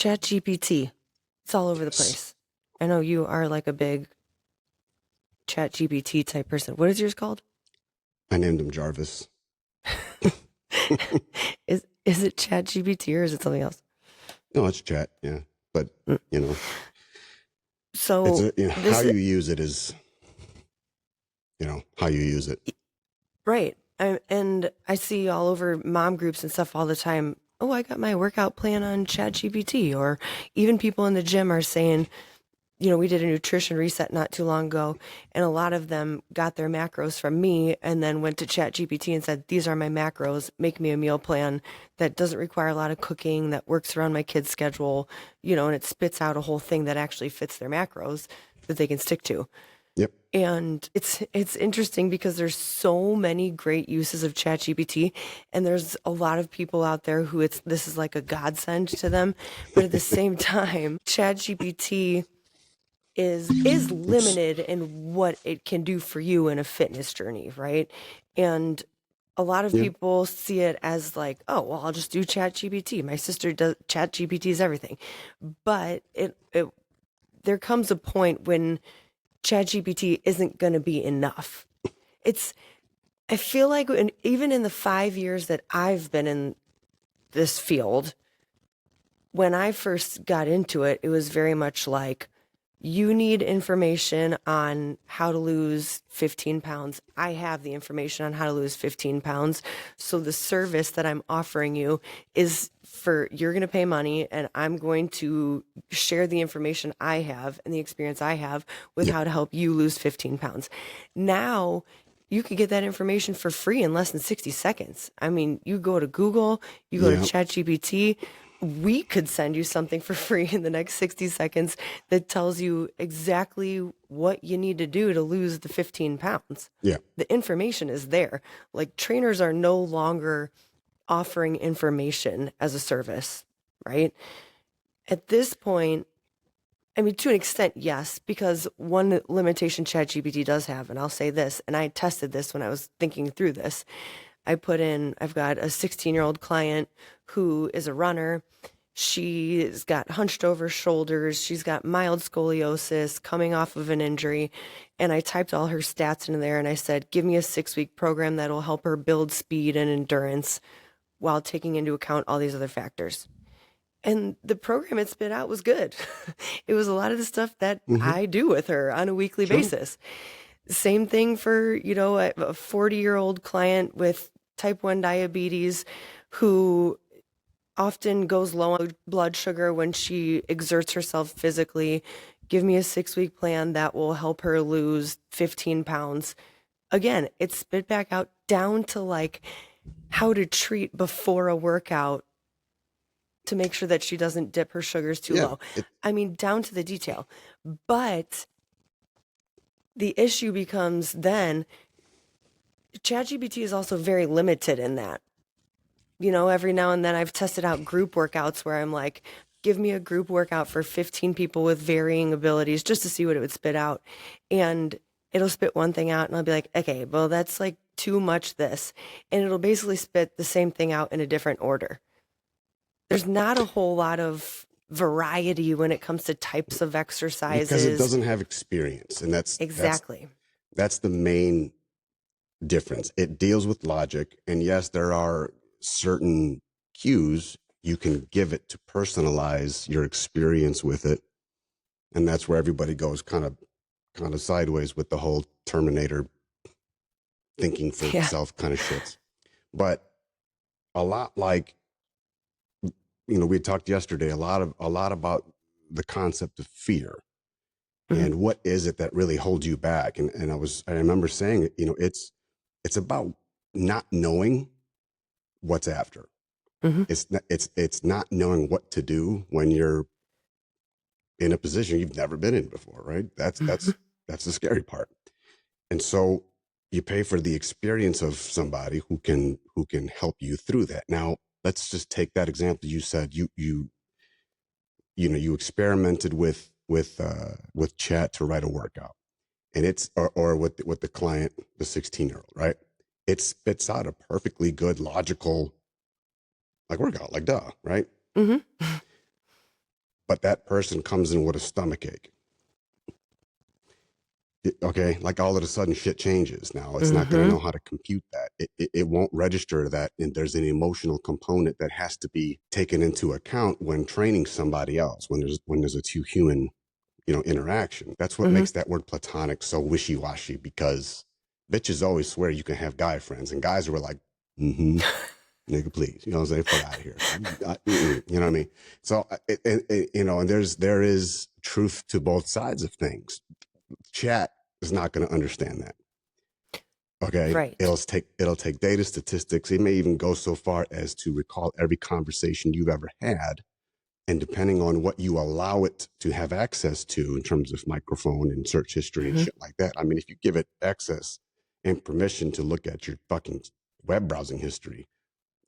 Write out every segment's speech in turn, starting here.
ChatGPT. It's all over the place. I know you are like a big ChatGPT type person. What is yours called? I named him Jarvis. Is it ChatGPT or is it something else? No, it's chat, yeah. But Mm. you know, So how this you use it is how you use it. right. And I see all over mom groups and stuff all the time. Oh, I got my workout plan on ChatGPT, or even people in the gym are saying, we did a nutrition reset not too long ago, and a lot of them got their macros from me and then went to ChatGPT and said, these are my macros, make me a meal plan that doesn't require a lot of cooking, that works around my kid's schedule, and it spits out a whole thing that actually fits their macros that they can stick to. Yep. And it's interesting because there's so many great uses of ChatGPT, and there's a lot of people out there who this is like a godsend to them, but at the same time, ChatGPT is Oops. limited in what it can do for you in a fitness journey, right? And a lot of Yeah. people see it as like, oh, well, I'll just do ChatGPT. My sister does ChatGPT is everything. But there comes a point when ChatGPT isn't going to be enough. It's I feel like even in the 5 years that I've been in this field, when I first got into it, it was very much like, you need information on how to lose 15 pounds. I have the information on how to lose 15 pounds. So the service that I'm offering you is you're going to pay money, and I'm going to share the information I have and the experience I have with Yep. how to help you lose 15 pounds. Now, you can get that information for free in less than 60 seconds. I mean, you go to Google, you go to Yeah. ChatGPT, we could send you something for free in the next 60 seconds that tells you exactly what you need to do to lose the 15 pounds. Yeah. The information is there. Like, trainers are no longer offering information as a service, right? At this point, I mean, to an extent, yes, because one limitation ChatGPT does have, and I'll say this, and I tested this when I was thinking through this. I've got a 16-year-old client who is a runner. She's got hunched over shoulders. She's got mild scoliosis coming off of an injury. And I typed all her stats into there and I said, give me a 6-week program that'll help her build speed and endurance while taking into account all these other factors. And the program it spit out was good. It was a lot of the stuff that Hmm. I do with her on a weekly Sure. basis. Same thing for, a 40-year-old client with type 1 diabetes who often goes low on blood sugar when she exerts herself physically. Give me a 6-week plan that will help her lose 15 pounds. Again, it's spit back out down to like how to treat before a workout to make sure that she doesn't dip her sugars too Yeah. low. I mean, down to the detail. But the issue becomes then ChatGPT is also very limited in that. Every now and then I've tested out group workouts where I'm like, give me a group workout for 15 people with varying abilities just to see what it would spit out. And it'll spit one thing out and I'll be like, okay, well, that's like too much this. And it'll basically spit the same thing out in a different order. There's not a whole lot of variety when it comes to types of Because it exercises. doesn't have experience, and Exactly. that's the main difference. It deals with logic, and yes, there are certain cues you can give it to personalize your experience with it, and that's where everybody goes kind of sideways with the whole Terminator thinking for Yeah. itself kind of shits. But a lot like we talked yesterday a lot about the concept of fear Hmm. and what is it that really holds you back. And I remember saying it's about not knowing what's after. Hmm. It's not knowing what to do when you're in a position you've never been in before, right? That's Hmm. that's that's the scary part. And so you pay for the experience of somebody who can help you through that. Now, let's just take that example. You said you experimented with chat to write a workout, and or with the client, the 16-year-old, right? It spits out a perfectly good logical like workout, like duh, right? Hmm. but that person comes in with a stomach ache. Okay, like all of a sudden shit changes. Now it's not going to Mm-hmm. know how to compute that. It won't register that, and there's an emotional component that has to be taken into account when training somebody else. When there's a two human, interaction. That's what Mm-hmm. makes that word platonic so wishy washy, because bitches always swear you can have guy friends, and guys were like, mm-hmm. Nigga, please, you know what I'm saying? Fuck out of here. You know what I mean? So, and there is truth to both sides of things. Chat is not going to understand that. Okay, Right. it'll take data, statistics. It may even go so far as to recall every conversation you've ever had, and depending on what you allow it to have access to in terms of microphone and search history and Mm-hmm. shit like that. I mean, if you give it access and permission to look at your fucking web browsing history,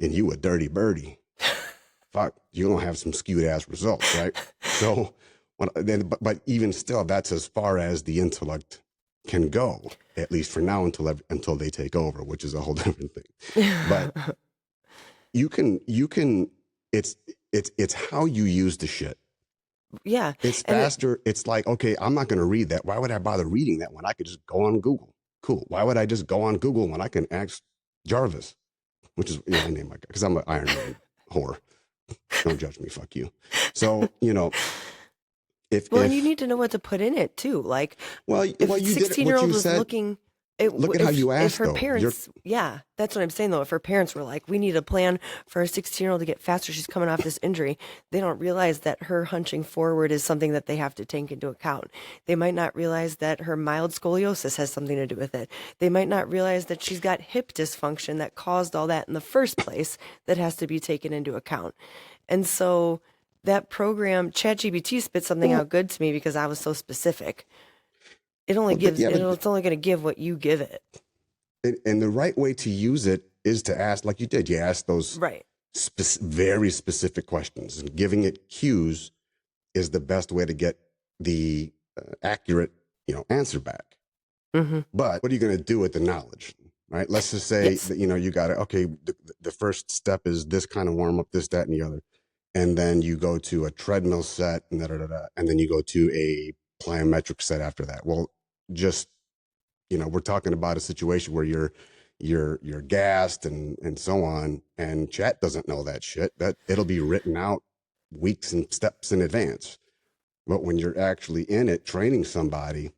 and you a dirty birdie, fuck, you're gonna have some skewed ass results, right? So, but even still, that's as far as the intellect can go, at least for now, until they take over, which is a whole different thing. But you can, it's how you use the shit. Yeah. It's And it, faster. It's like, okay, I'm not gonna read that. Why would I bother reading that when I could just go on Google? Cool. Why would I just go on Google when I can ask Jarvis, which is I name my guy because I'm an Iron Man whore. Don't judge me. Fuck you. So, well, and you if need to know what to put in it too. Like well, if you did it. What 16-year-old you was said. looking Look at how if you asked her though. You're parents, yeah, that's what I'm saying though. If her parents were like, we need a plan for a 16-year-old to get faster, she's coming off this injury, they don't realize that her hunching forward is something that they have to take into account. They might not realize that her mild scoliosis has something to do with it. They might not realize that she's got hip dysfunction that caused all that in the first place that has to be taken into account. And so that program, ChatGPT, spit something well, out good to me because I was so specific. yeah, It's only going to give what you give it. and the right way to use it is to ask, like you did. You ask those Right. very specific questions, and giving it cues is the best way to get the accurate, answer back. Mm-hmm. But what are you going to do with the knowledge? Right. Let's just say Yes. that, you got it. Okay. The first step is this kind of warm up, this, that, and the other. And then you go to a treadmill set and and then you go to a plyometric set after that. Well, just, we're talking about a situation where you're gassed and so on. And chat doesn't know that shit. That it'll be written out weeks and steps in advance. But when you're actually in it training somebody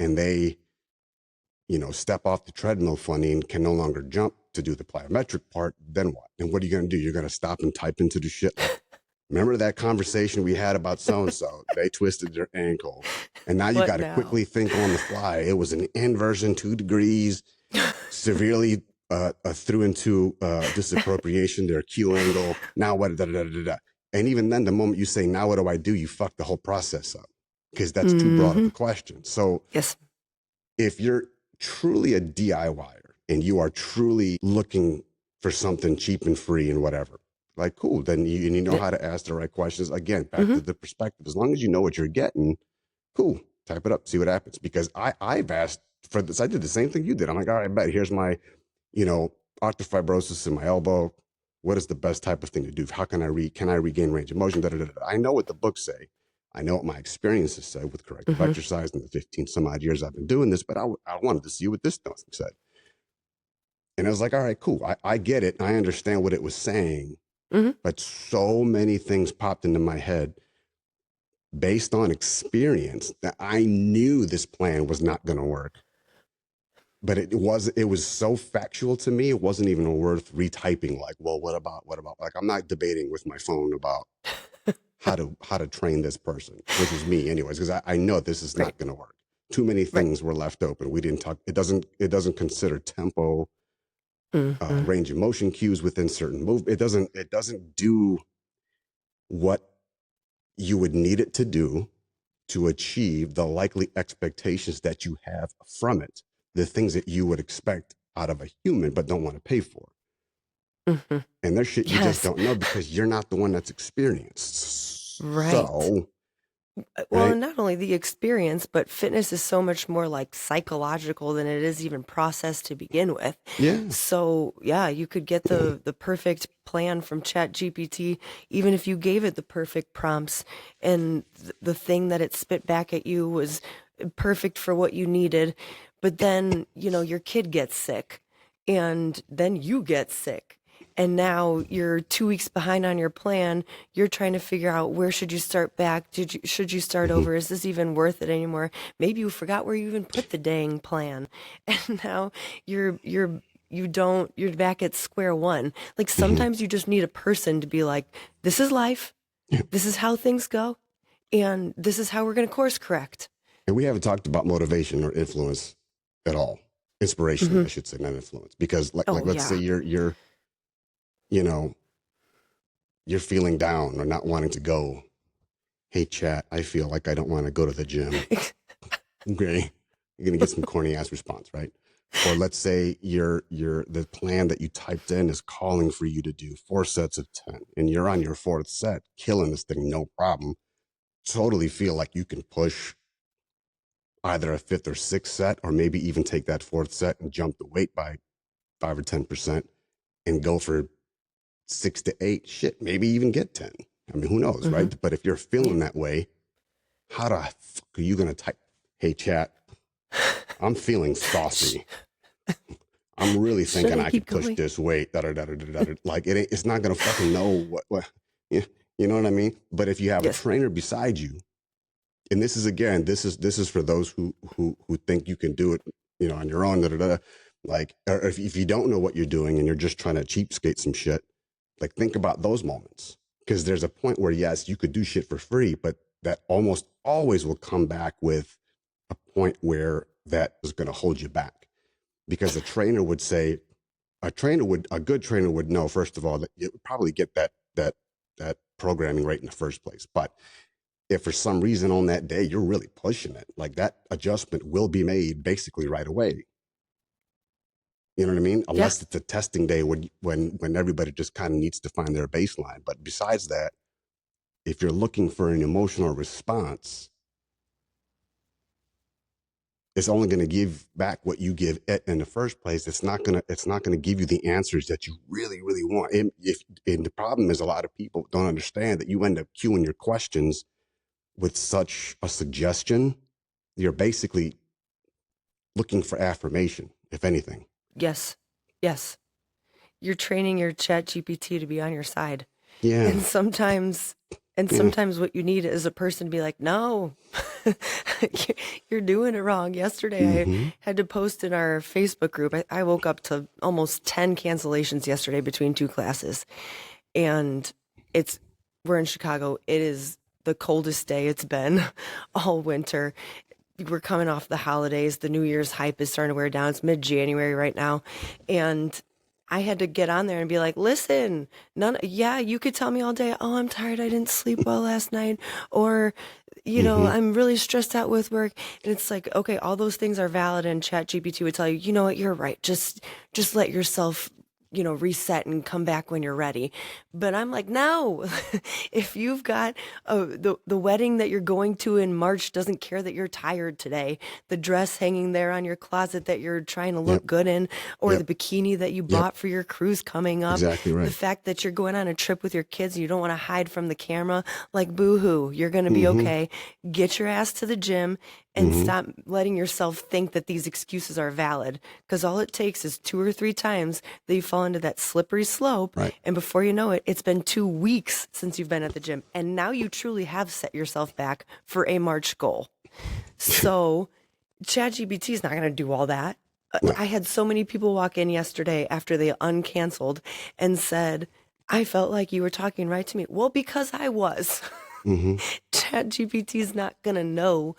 and they step off the treadmill funny and can no longer jump to do the plyometric part, then what? And what are you going to do? You're going to stop and type into the shit like, remember that conversation we had about so and so? They twisted their ankle. And now you What got to now? quickly think on the fly. It was an inversion, 2 degrees, severely threw into disappropriation, their Q angle. Now what? Da, da, da, da, da. And even then, the moment you say, now what do I do? You fuck the whole process up because that's too broad of Mm-hmm. a question. So Yes. if you're truly a DIYer and you are truly looking for something cheap and free and whatever, like, cool, then you know Yep. how to ask the right questions. Again, back Mm-hmm. to the perspective. As long as you know what you're getting, cool, type it up, see what happens. Because I've asked for this. I did the same thing you did. I'm like, all right, bet here's my, you know, arthrofibrosis in my elbow. What is the best type of thing to do? How can can I regain range of motion? Da, da, da, da. I know what the books say. I know what my experiences say with corrective Mm-hmm. exercise in the 15 some odd years I've been doing this, but I wanted to see what this thing said. And I was like, all right, cool. I get it. I understand what it was saying, Mm-hmm. but so many things popped into my head based on experience that I knew this plan was not going to work. But it was so factual to me, it wasn't even worth retyping. Like, well, what about? Like, I'm not debating with my phone about how to train this person, which is me, anyways, because I know this is Right. not going to work. Too many Right. things were left open. We didn't talk. It doesn't consider tempo, Mm-hmm. range of motion cues within certain move. It doesn't do what you would need it to do to achieve the likely expectations that you have from it, the things that you would expect out of a human but don't want to pay for. Mm-hmm. And there's shit you just Yes. don't know because you're not the one that's experienced. Right. So Well, right? and not only the experience, but fitness is so much more like psychological than it is even processed to begin with. Yeah. So, yeah, you could get the perfect plan from ChatGPT, even if you gave it the perfect prompts and the thing that it spit back at you was perfect for what you needed. But then, your kid gets sick and then you get sick. And now you're 2 weeks behind on your plan. You're trying to figure out where should you start back? Should you start Mhm. over? Is this even worth it anymore? Maybe you forgot where you even put the dang plan. And now you're back at square one. Like Mhm. sometimes you just need a person to be like, this is life. Yeah. This is how things go. And this is how we're going to course correct. And we haven't talked about motivation or influence at all. Inspiration, Hmm. I should say, not influence. Because like Oh, let's say yeah. you're you know you're feeling down or not wanting to go. Hey, chat, I feel like I don't want to go to the gym. Okay, you're gonna get some corny ass response, right? Or let's say you're the plan that you typed in is calling for you to do 4 sets of 10, and you're on your fourth set, killing this thing, no problem. Totally feel like you can push either a fifth or sixth set, or maybe even take that fourth set and jump the weight by 5 or 10% and go for 6 to 8. Shit, maybe even get 10. I mean, who knows, Hmm. right? But if you're Yeah. feeling that way, how the fuck are you gonna type, hey chat, I'm feeling saucy. I'm really Should thinking I I keep could push going? this weight. Da, da, da, da, da, da. Like it's not gonna fucking know what you know what I mean. But if you have a Yes. trainer beside you, and this is again, this is for those who think you can do it, on your own. Da, da, da. Like, or if you don't know what you're doing and you're just trying to cheapskate some shit, like think about those moments, because there's a point where yes, you could do shit for free, but that almost always will come back with a point where that is going to hold you back, because a trainer would say, a good trainer would know, first of all, that you would probably get that programming right in the first place. But if for some reason on that day you're really pushing it, like that adjustment will be made basically right away. You know what I mean? Yeah. Unless it's a testing day when everybody just kind of needs to find their baseline. But besides that, if you're looking for an emotional response, it's only going to give back what you give it in the first place. It's not going to give you the answers that you really really want. And the problem is, a lot of people don't understand that you end up queuing your questions with such a suggestion. You're basically looking for affirmation, if anything. Yes. Yes. You're training your chat GPT to be on your side. Yeah, And sometimes and yeah. sometimes what you need is a person to be like, "No. You're doing it wrong." Yesterday I Mm-hmm. had to post in our Facebook group. I woke up to almost 10 cancellations yesterday between two classes. And it's we're in Chicago. It is the coldest day it's been all winter. We're coming off the holidays. The New Year's hype is starting to wear down. It's mid-January right now. And I had to get on there and be like, listen, yeah, you could tell me all day, oh, I'm tired. I didn't sleep well last night. Or, Mm-hmm. I'm really stressed out with work. And it's like, okay, all those things are valid. And ChatGPT would tell you, you know what, you're right. Just let yourself reset and come back when you're ready. But I'm like, no, if you've got the wedding that you're going to in March doesn't care that you're tired today, the dress hanging there on your closet that you're trying to Yep. look good in, or the Yep. bikini that you Yep. bought for your cruise coming up, Exactly the right. fact that you're going on a trip with your kids and you don't want to hide from the camera, like boo hoo, you're going to be Mm-hmm. okay. Get your ass to the gym and Mm-hmm. stop letting yourself think that these excuses are valid. Because all it takes is 2 or 3 times that you fall into that slippery slope. Right. And before you know it, it's been 2 weeks since you've been at the gym. And now you truly have set yourself back for a March goal. So ChatGPT is not going to do all that. No. I had so many people walk in yesterday after they uncanceled and said, I felt like you were talking right to me. Well, because I was. Mm-hmm. ChatGPT is not going to know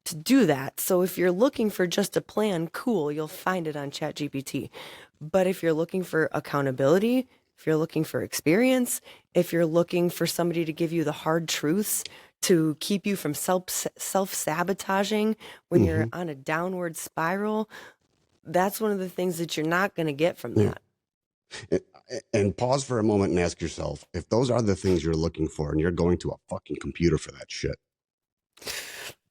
to do that. So if you're looking for just a plan, cool, you'll find it on ChatGPT. But if you're looking for accountability, if you're looking for experience, if you're looking for somebody to give you the hard truths to keep you from self-sabotaging when Mm-hmm. you're on a downward spiral, that's one of the things that you're not going to get from Yeah. that. And, and pause for a moment and ask yourself, if those are the things you're looking for and you're going to a fucking computer for that shit,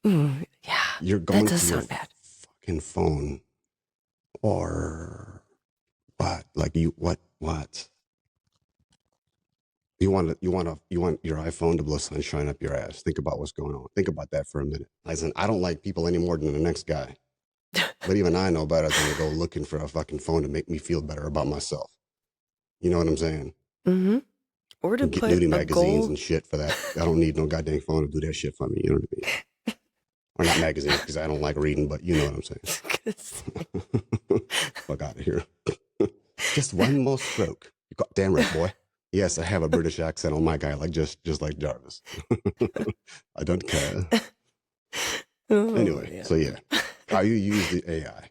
Yeah, You're that going does through your sound bad. fucking phone or what? Like what? You want your iPhone to blow sunshine up your ass. Think about what's going on. Think about that for a minute. Listen, I don't like people any more than the next guy. But even I know better than to go looking for a fucking phone to make me feel better about myself. You know what I'm saying? Hmm. Or to And get put nudie a magazines goal. and shit for that. I don't need no goddamn phone to do that shit for me. You know what I mean? Or not magazines because I don't like reading, but you know what I'm saying. Fuck out of here. Just one more stroke. You got damn right, boy. Yes, I have a British accent on my guy, like just like Jarvis. I don't care. Oh Anyway, man. so yeah, how you use the AI.